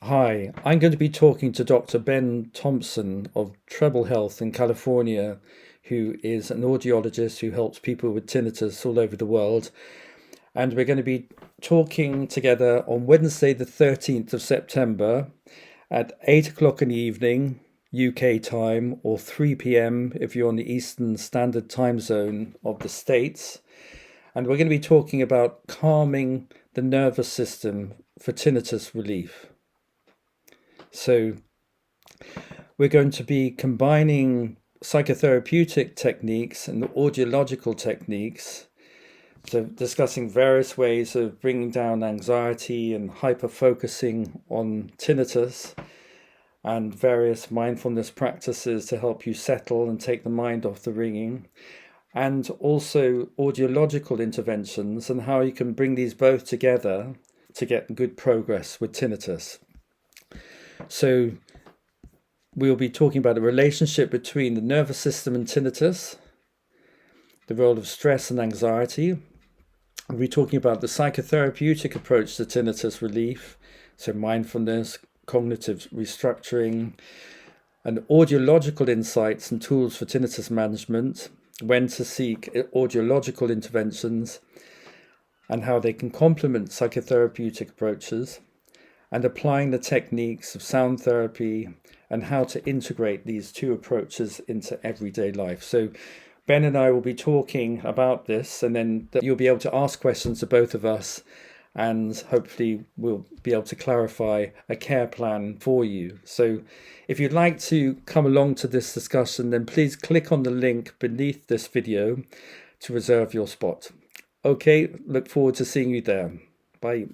Hi, I'm going to be talking to Dr. BenThomson of Treble Health in California, who is an audiologist who helps people with tinnitus all over the world. And we're going to be talking together on Wednesday, the 13th of September at 8 o'clock in the evening, UK time, or 3 p.m. if you're on the Eastern Standard Time Zone of the States. And we're going to be talking about calming the nervous system for tinnitus relief. So we're going to be combining psychotherapeutic techniques and audiological techniques, so discussing various ways of bringing down anxiety and hyper-focusing on tinnitus, and various mindfulness practices to help you settle and take the mind off the ringing, and also audiological interventions and how you can bring these both together to get good progress with tinnitus. So we'll be talking about the relationship between the nervous system and tinnitus, the role of stress and anxiety. We'll be talking about the psychotherapeutic approach to tinnitus relief, so mindfulness, cognitive restructuring, and audiological insights and tools for tinnitus management, when to seek audiological interventions, and how they can complement psychotherapeutic approaches, and applying the techniques of sound therapy and how to integrate these two approaches into everyday life. So Ben and I will be talking about this, and then you'll be able to ask questions to both of us, and hopefully we'll be able to clarify a care plan for you. So if you'd like to come along to this discussion, then please click on the link beneath this video to reserve your spot. Okay, look forward to seeing you there. Bye.